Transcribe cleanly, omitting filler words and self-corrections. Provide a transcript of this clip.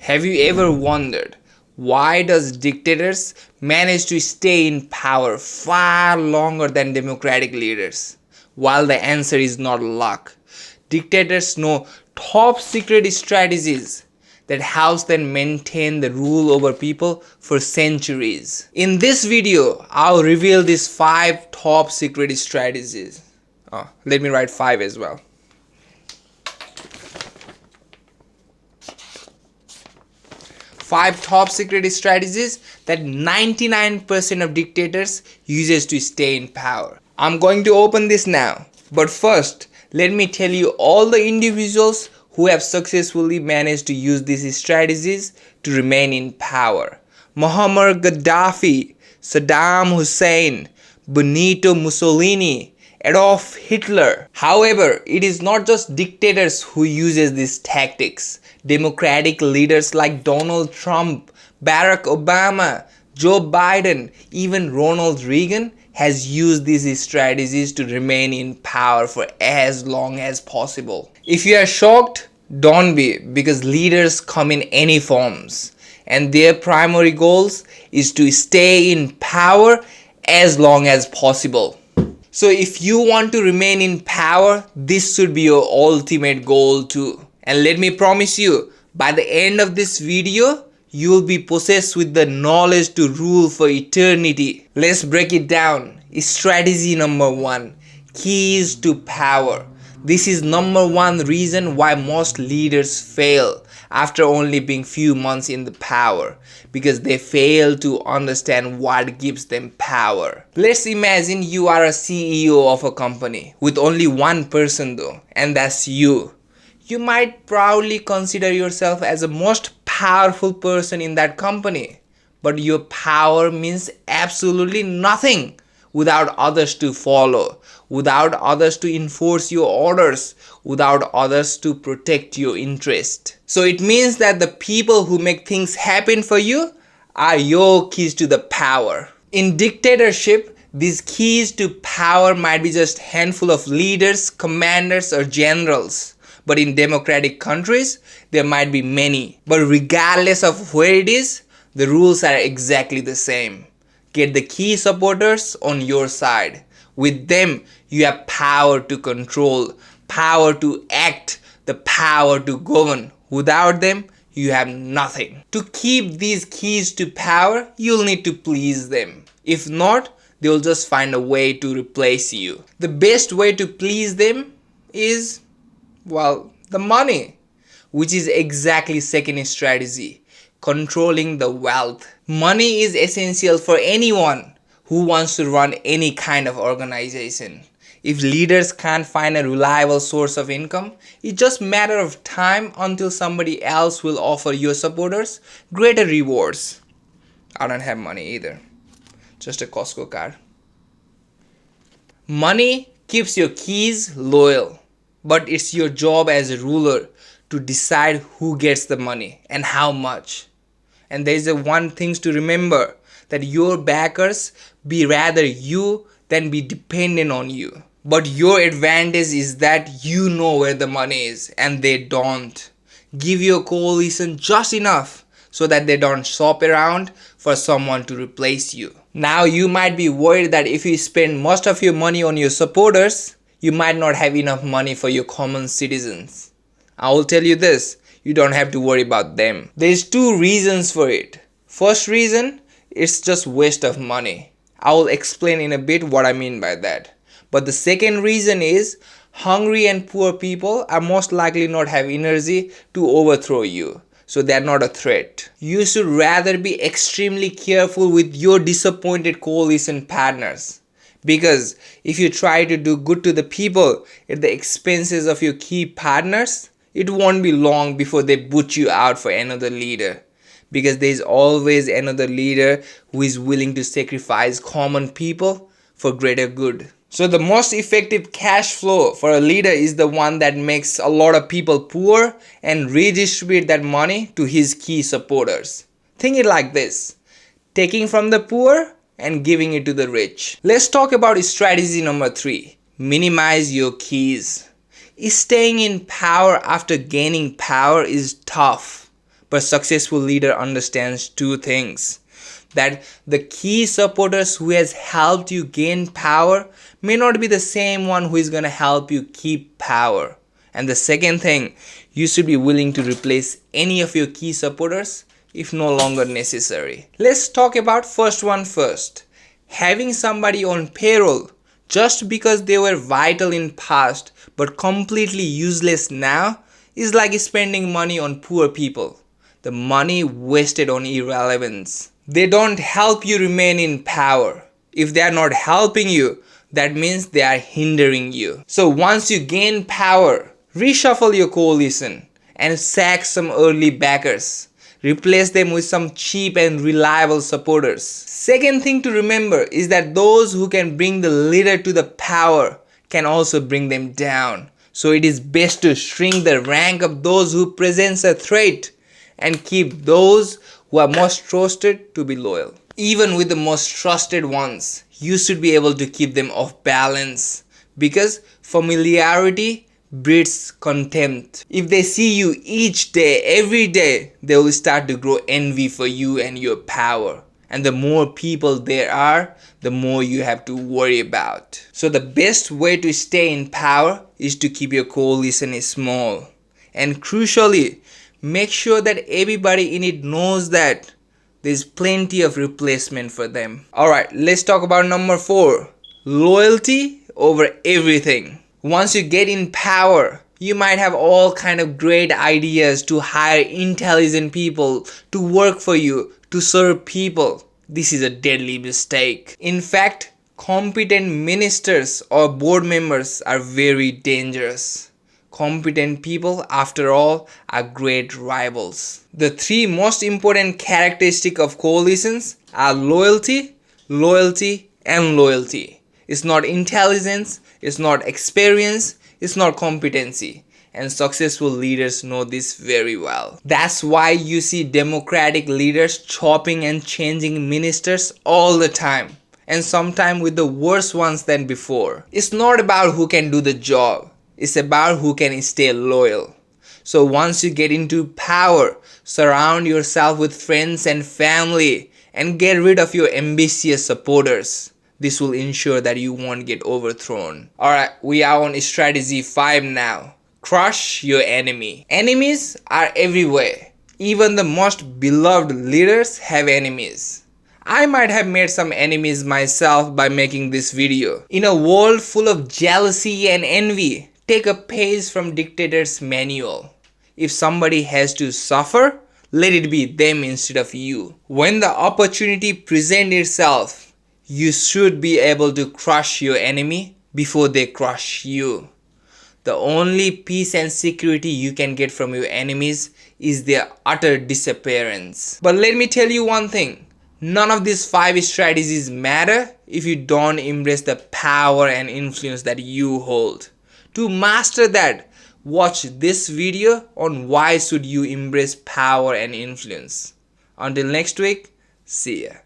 Have you ever wondered why does dictators manage to stay in power far longer than democratic leaders? While the answer is not luck, dictators know top secret strategies that helps them maintain the rule over people for centuries. In this video, I'll reveal these 5 top secret strategies. Let me write 5 as well. 5 top secret strategies that 99% of dictators uses to stay in power. I'm going to open this now, but first let me tell you all the individuals who have successfully managed to use these strategies to remain in power. Muammar Gaddafi, Saddam Hussein, Benito Mussolini, Adolf Hitler. However, it is not just dictators who uses these tactics. Democratic leaders like Donald Trump, Barack Obama, Joe Biden, even Ronald Reagan has used these strategies to remain in power for as long as possible. If you are shocked, don't be, because leaders come in any forms and their primary goals is to stay in power as long as possible. So if you want to remain in power, this should be your ultimate goal too. And let me promise you, by the end of this video, you will be possessed with the knowledge to rule for eternity. Let's break it down. Strategy number 1. Keys to power. This is number 1 reason why most leaders fail after only being few months in the power, because they fail to understand what gives them power. Let's imagine you are a CEO of a company with only one person though, and that's you. You might proudly consider yourself as the most powerful person in that company, but your power means absolutely nothing without others to follow, without others to enforce your orders, without others to protect your interest. So it means that the people who make things happen for you are your keys to the power. In dictatorship, these keys to power might be just a handful of leaders, commanders, or generals. But in democratic countries, there might be many. But regardless of where it is, the rules are exactly the same. Get the key supporters on your side. With them, you have power to control, power to act, the power to govern. Without them, you have nothing. To keep these keys to power, you'll need to please them. If not, they'll just find a way to replace you. The best way to please them is, well, the money, which is exactly second strategy, controlling the wealth. Money is essential for anyone who wants to run any kind of organization. If leaders can't find a reliable source of income, it's just a matter of time until somebody else will offer your supporters greater rewards. I don't have money either, just a Costco card. Money keeps your keys loyal. But it's your job as a ruler to decide who gets the money and how much. And there is one thing to remember, that your backers be rather you than be dependent on you. But your advantage is that you know where the money is and they don't. Give your coalition just enough so that they don't shop around for someone to replace you. Now you might be worried that if you spend most of your money on your supporters, you might not have enough money for your common citizens. I will tell you this, you don't have to worry about them. There's 2 reasons for it. First reason, it's just waste of money. I will explain in a bit what I mean by that. But the second reason is, hungry and poor people are most likely not have energy to overthrow you. So they're not a threat. You should rather be extremely careful with your disappointed coalition partners. Because if you try to do good to the people at the expenses of your key partners, it won't be long before they boot you out for another leader. Because there is always another leader who is willing to sacrifice common people for greater good. So the most effective cash flow for a leader is the one that makes a lot of people poor and redistribute that money to his key supporters. Think it like this: taking from the poor and giving it to the rich. Let's talk about strategy number 3. Minimize your keys. Staying in power after gaining power is tough, But successful leader understands two things. That the key supporters who has helped you gain power may not be the same one who is going to help you keep power. And the second thing, you should be willing to replace any of your key supporters if no longer necessary. Let's talk about first one first. Having somebody on payroll just because they were vital in past but completely useless now is like spending money on poor people. The money wasted on irrelevance. They don't help you remain in power. If they are not helping you, that means they are hindering you. So once you gain power, reshuffle your coalition and sack some early backers. Replace them with some cheap and reliable supporters. Second thing to remember is that those who can bring the leader to the power can also bring them down. So it is best to shrink the rank of those who presents a threat and keep those who are most trusted to be loyal. Even with the most trusted ones, you should be able to keep them off balance because familiarity breeds contempt. If they see you each day, every day, they will start to grow envy for you and your power. And the more people there are, the more you have to worry about. So the best way to stay in power is to keep your coalition small. And crucially, make sure that everybody in it knows that there's plenty of replacement for them. Alright, let's talk about number 4. Loyalty over everything. Once you get in power, you might have all kind of great ideas to hire intelligent people to work for you, to serve people. This is a deadly mistake. In fact, competent ministers or board members are very dangerous. Competent people, after all, are great rivals. The 3 most important characteristics of coalitions are loyalty, loyalty, and loyalty. It's not intelligence, it's not experience, it's not competency. And successful leaders know this very well. That's why you see democratic leaders chopping and changing ministers all the time. And sometimes with the worse ones than before. It's not about who can do the job. It's about who can stay loyal. So once you get into power, surround yourself with friends and family and get rid of your ambitious supporters. This will ensure that you won't get overthrown. Alright, we are on strategy 5 now. Crush your enemy. Enemies are everywhere. Even the most beloved leaders have enemies. I might have made some enemies myself by making this video. In a world full of jealousy and envy, take a page from Dictator's manual. If somebody has to suffer, let it be them instead of you. When the opportunity presents itself, you should be able to crush your enemy before they crush you. The only peace and security you can get from your enemies is their utter disappearance. But let me tell you one thing. None of these 5 strategies matter if you don't embrace the power and influence that you hold. To master that, watch this video on why should you embrace power and influence. Until next week, see ya.